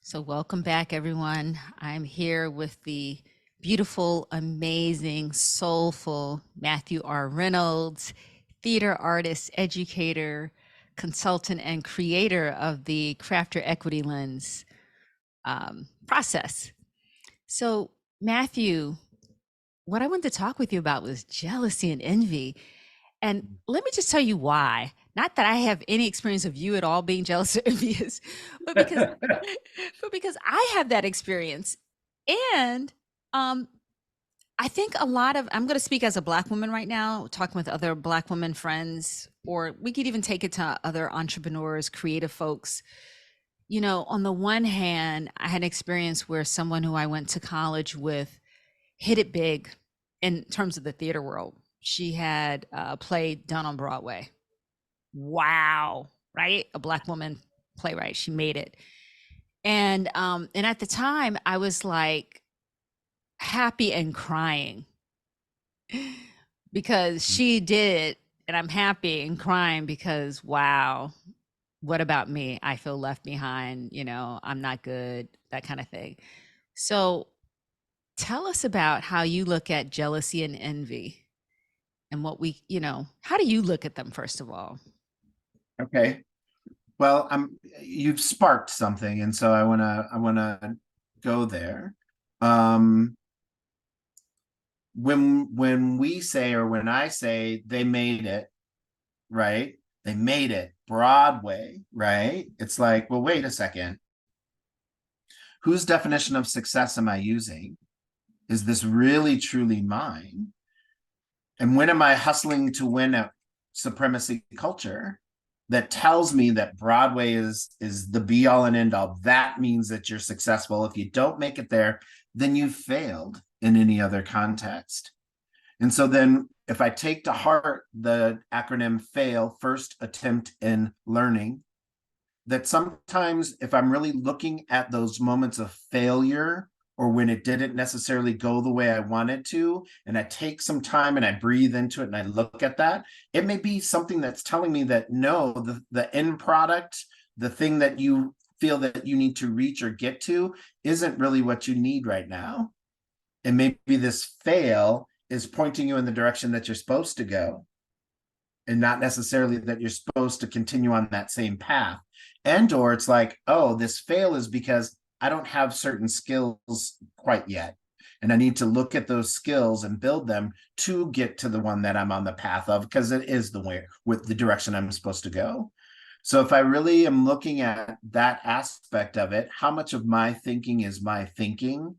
So, welcome back, everyone. I'm here with the beautiful, amazing, soulful Matthew R. Reynolds, theater artist, educator, consultant, and creator of the Crafter Equity Lens process. So, Matthew, what I wanted to talk with you about was jealousy and envy. And let me just tell you why. Not that I have any experience of you at all being jealous or envious, but because but because I have that experience. And um I think a lot of I'm going to speak as a black woman right now, talking with other black women friends, or we could even take it to other entrepreneurs, creative folks. On the one hand, I had an experience where someone who I went to college with hit it big in terms of the theater world. She had a play done on Broadway. Wow, right? A black woman playwright. She made it. And at the time I was like happy and crying because she did it, and I'm happy and crying because wow, what about me? I feel left behind, I'm not good, that kind of thing. So tell us about how you look at jealousy and envy and how do you look at them, first of all? Okay. Well, you've sparked something, and so I wanna go there. Um, when we say, or when I say they made it, right? They made it Broadway, right? It's like, well, wait a second. Whose definition of success am I using? Is this really truly mine? And when am I hustling to win at supremacy culture that tells me that Broadway is the be all and end all? That means that you're successful. If you don't make it there, then you've failed in any other context. And so then if I take to heart the acronym FAIL, first attempt in learning, that sometimes if I'm really looking at those moments of failure or when it didn't necessarily go the way I wanted to, and I take some time and I breathe into it and I look at that, it may be something that's telling me that no, the end product, the thing that you feel that you need to reach or get to isn't really what you need right now. And maybe this fail is pointing you in the direction that you're supposed to go, and not necessarily that you're supposed to continue on that same path. And or it's like, oh, this fail is because I don't have certain skills quite yet, and I need to look at those skills and build them to get to the one that I'm on the path of, because it is the way, with the direction I'm supposed to go. So if I really am looking at that aspect of it, how much of my thinking is my thinking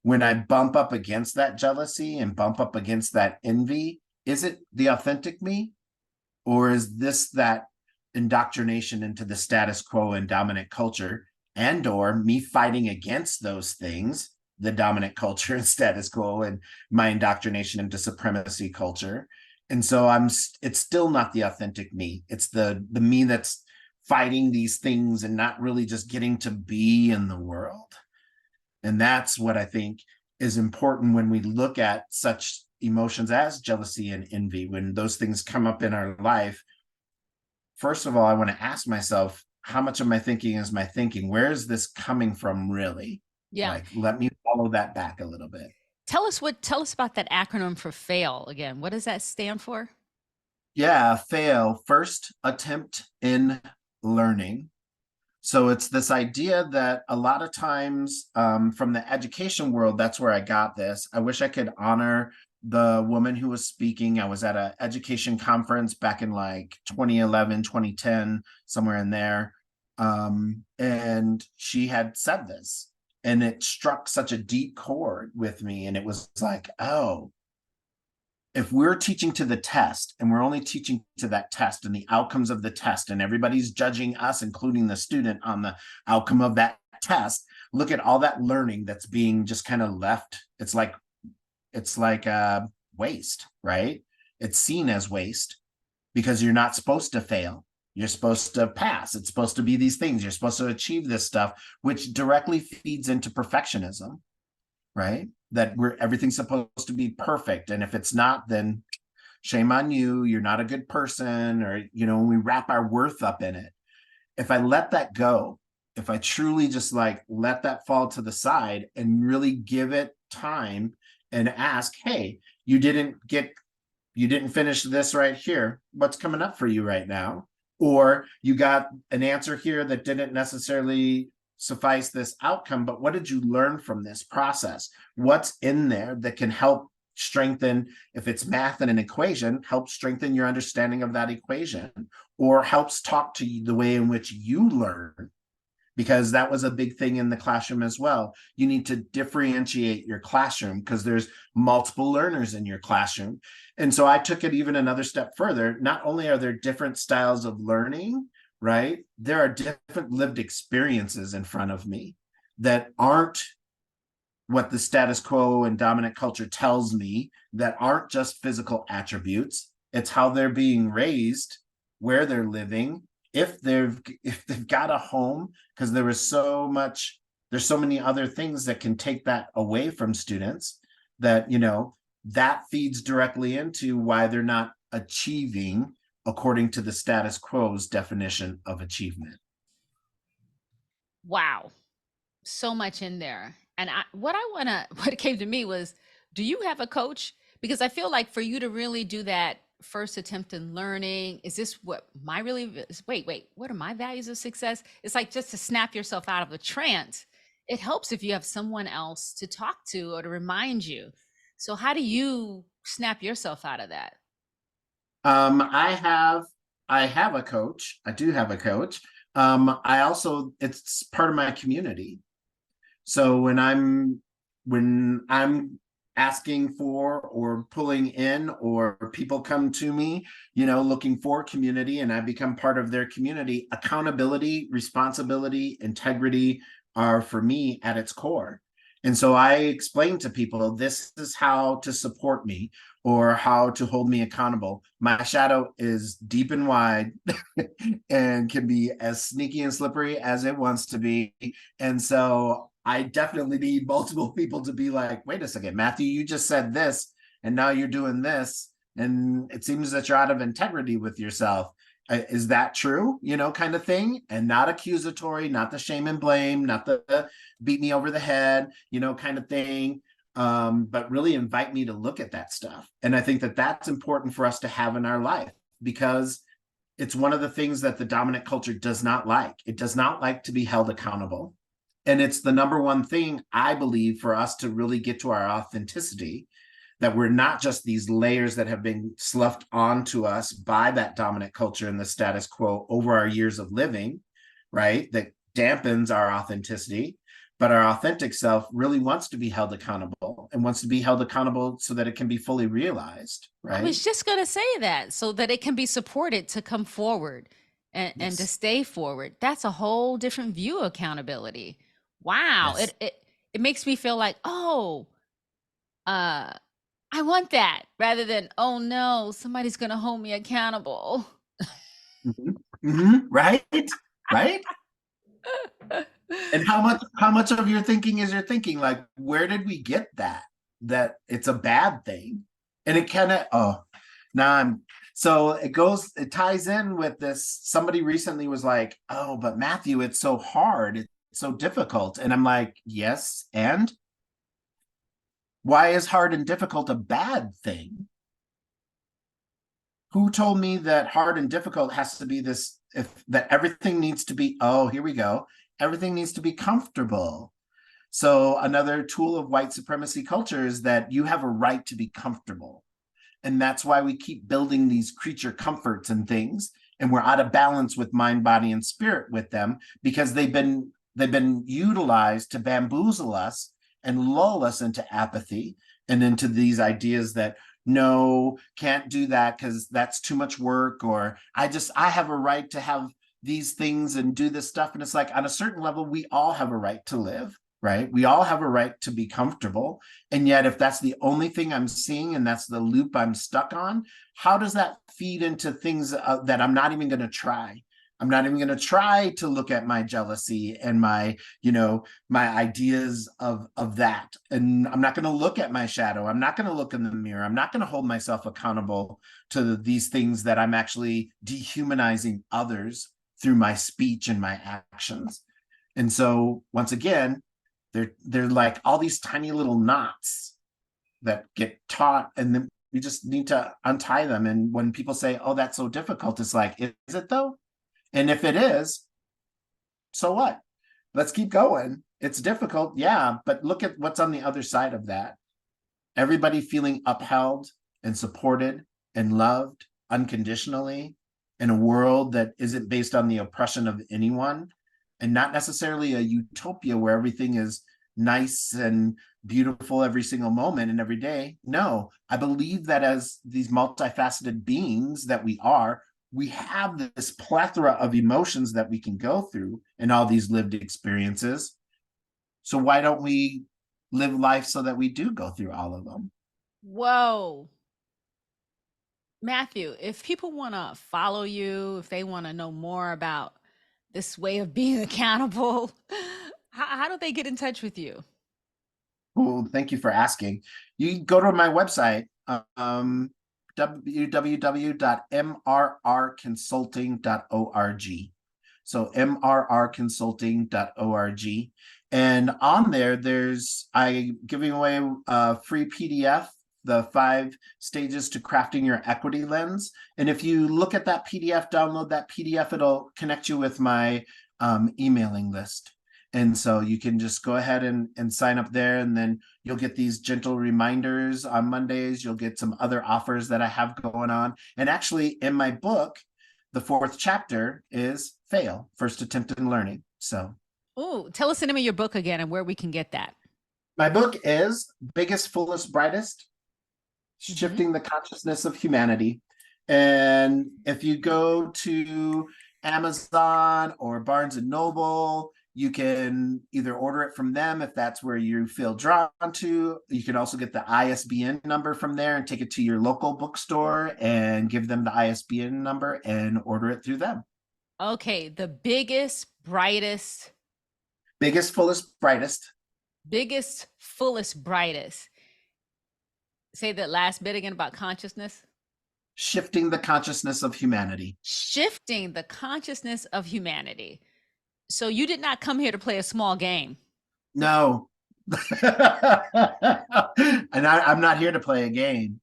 when I bump up against that jealousy and bump up against that envy? Is it the authentic me? Or is this that indoctrination into the status quo and dominant culture, and or me fighting against those things, the dominant culture and status quo, and my indoctrination into supremacy culture? And so it's still not the authentic me. It's the me that's fighting these things and not really just getting to be in the world. And that's what I think is important when we look at such emotions as jealousy and envy. When those things come up in our life, first of all, I want to ask myself, how much of my thinking is my thinking? Where is this coming from, really? Yeah. Like, let me follow that back a little bit. Tell us about that acronym for FAIL again. What does that stand for? Yeah, fail, first attempt in learning. So it's this idea that a lot of times, from the education world, that's where I got this. I wish I could honor the woman who was speaking. I was at an education conference back in like 2011, 2010, somewhere in there. And she had said this, and it struck such a deep chord with me. And it was like, oh, if we're teaching to the test and we're only teaching to that test and the outcomes of the test, and everybody's judging us, including the student, on the outcome of that test, look at all that learning that's being just kind of left. It's like waste, right? It's seen as waste because you're not supposed to fail. You're supposed to pass. It's supposed to be these things. You're supposed to achieve this stuff, which directly feeds into perfectionism, right? That everything's supposed to be perfect. And if it's not, then shame on you. You're not a good person. Or, we wrap our worth up in it. If I let that go if I truly just like let that fall to the side and really give it time and ask, hey, you didn't finish this right here. What's coming up for you right now? Or you got an answer here that didn't necessarily suffice this outcome, but what did you learn from this process? What's in there that can help strengthen, if it's math and an equation, help strengthen your understanding of that equation, or helps talk to you the way in which you learn, because that was a big thing in the classroom as well. You need to differentiate your classroom because there's multiple learners in your classroom. And so I took it even another step further. Not only are there different styles of learning, right? There are different lived experiences in front of me that aren't what the status quo and dominant culture tells me, that aren't just physical attributes. It's how they're being raised, where they're living, if they've got a home, because there's so many other things that can take that away from students, that that feeds directly into why they're not achieving according to the status quo's definition of achievement. Wow. So much in there. And what came to me was, do you have a coach? Because I feel like for you to really do that first attempt in learning, is this what my really, wait, what are my values of success? It's like just to snap yourself out of a trance. It helps if you have someone else to talk to or to remind you. So how do you snap yourself out of that? I have a coach. I do have a coach. I also, it's part of my community. So when I'm asking for or pulling in, or people come to me, looking for community, and I become part of their community, accountability, responsibility, integrity are for me at its core. And so I explain to people, this is how to support me or how to hold me accountable. My shadow is deep and wide and can be as sneaky and slippery as it wants to be. And so I definitely need multiple people to be like, wait a second, Matthew, you just said this, and now you're doing this. And it seems that you're out of integrity with yourself. Is that true? Kind of thing. And not accusatory, not the shame and blame, not the beat me over the head, kind of thing. But really invite me to look at that stuff. And I think that that's important for us to have in our life, because it's one of the things that the dominant culture does not like. It does not like to be held accountable. And it's the number one thing, I believe, for us to really get to our authenticity, that we're not just these layers that have been sloughed onto us by that dominant culture and the status quo over our years of living, right? That dampens our authenticity. But our authentic self really wants to be held accountable, and wants to be held accountable so that it can be fully realized, I right? was just going to say that, so that it can be supported to come forward and to Yes. stay forward. That's a whole different view of accountability. Wow. Yes. It makes me feel like, oh, uh, I want that, rather than, oh no, somebody's going to hold me accountable. Mm-hmm. Mm-hmm. Right. Right. And how much of your thinking is your thinking? Like, where did we get that it's a bad thing? And it kind of, now I'm, so it ties in with this. Somebody recently was like, oh, but Matthew, it's so hard, it's so difficult. And I'm like, yes, and why is hard and difficult a bad thing? Who told me that hard and difficult has to be this, if that everything needs to be, oh, here we go, everything needs to be comfortable? So another tool of white supremacy culture is that you have a right to be comfortable. And that's why we keep building these creature comforts and things. And we're out of balance with mind, body, and spirit with them, because they've been utilized to bamboozle us and lull us into apathy and into these ideas that, no, can't do that because that's too much work, or I have a right to have these things and do this stuff. And it's like, on a certain level, we all have a right to live, right? We all have a right to be comfortable. And yet, if that's the only thing I'm seeing and that's the loop I'm stuck on, how does that feed into things that I'm not even going to try? I'm not even going to try to look at my jealousy and my ideas of that. And I'm not going to look at my shadow. I'm not going to look in the mirror. I'm not going to hold myself accountable to these things that I'm actually dehumanizing others through my speech and my actions. And so once again, they're like all these tiny little knots that get taught, and then we just need to untie them. And when people say, "Oh, that's so difficult," it's like, is it though? And if it is, so what? Let's keep going. It's difficult, yeah, but look at what's on the other side of that. Everybody feeling upheld and supported and loved unconditionally in a world that isn't based on the oppression of anyone, and not necessarily a utopia where everything is nice and beautiful every single moment and every day. No, I believe that as these multifaceted beings that we are, we have this plethora of emotions that we can go through and all these lived experiences. So why don't we live life so that we do go through all of them? Whoa. Matthew, if people want to follow you, if they want to know more about this way of being accountable, how do they get in touch with you? Well, thank you for asking. You go to my website, www.mrrconsulting.org. So mrrconsulting.org. And on there, I giving away a free PDF, the 5 stages to crafting your equity lens. And if you look at that PDF, download that PDF, it'll connect you with my emailing list. And so you can just go ahead and sign up there, and then you'll get these gentle reminders on Mondays. You'll get some other offers that I have going on. And actually, in my book, the 4th chapter is Fail, First Attempt in Learning. So Oh, tell us the name of your book again and where we can get that. my book is Biggest, Fullest, Brightest, Hmm. Shifting the Consciousness of Humanity. And if you go to Amazon or Barnes and Noble, you can either order it from them if that's where you feel drawn to. You can also get the ISBN number from there and take it to your local bookstore and give them the ISBN number and order it through them. Okay, the biggest, brightest, Biggest, fullest, brightest, biggest, fullest, brightest. Say that last bit again about consciousness. shifting the consciousness of humanity. Shifting the consciousness of humanity. So you did not come here to play a small game. No. And I'm not here to play a game.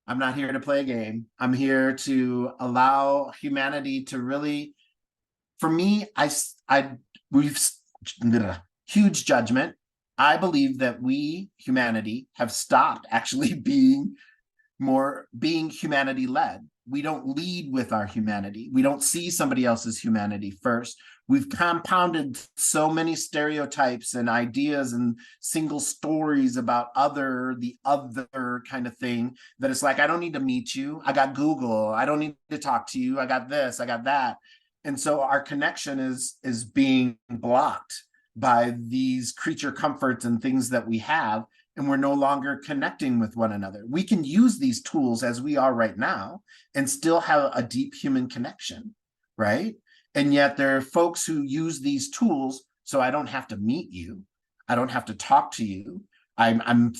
I'm not here to play a game. I'm here to allow humanity to really, for me, we've huge judgment. I believe that we, humanity, have stopped actually being humanity led. We don't lead with our humanity. We don't see somebody else's humanity first. We've compounded so many stereotypes and ideas and single stories about the other kind of thing, that it's like, I don't need to meet you. I got Google. I don't need to talk to you. I got this, I got that. And so our connection is being blocked by these creature comforts and things that we have, and we're no longer connecting with one another. We can use these tools as we are right now and still have a deep human connection, right? And yet there are folks who use these tools so I don't have to meet you. I don't have to talk to you. I'm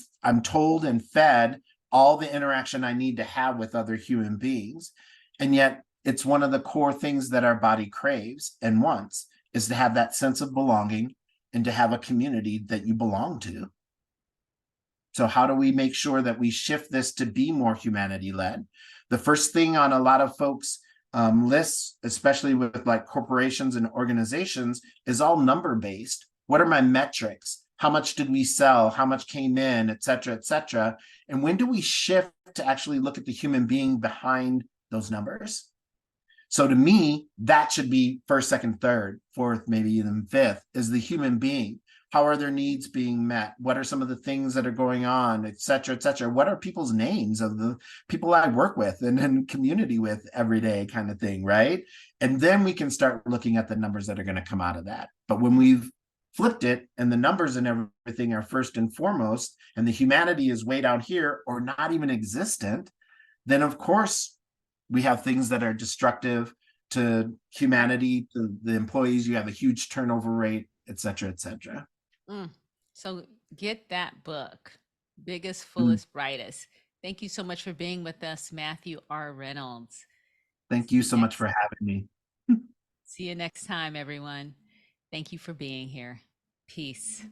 told and fed all the interaction I need to have with other human beings. And yet it's one of the core things that our body craves and wants, is to have that sense of belonging and to have a community that you belong to. So how do we make sure that we shift this to be more humanity led? The first thing on a lot of folks lists, especially with like corporations and organizations, is all number based. What are my metrics? How much did we sell? How much came in, et cetera, et cetera? And when do we shift to actually look at the human being behind those numbers? So to me, that should be first, second, third, fourth, maybe even fifth, is the human being. How are their needs being met? What are some of the things that are going on, et cetera, et cetera? What are people's names of the people I work with and in community with every day, kind of thing, right? And then we can start looking at the numbers that are going to come out of that. But when we've flipped it and the numbers and everything are first and foremost, and the humanity is way down here or not even existent, then of course we have things that are destructive to humanity, to the employees. You have a huge turnover rate, et cetera, et cetera. Mm. So get that book, Biggest, Mm. Fullest, Brightest. Thank you so much for being with us, Matthew R. Reynolds. Thank See you you so much next for having me. see you next time, everyone. Thank you for being here. Peace.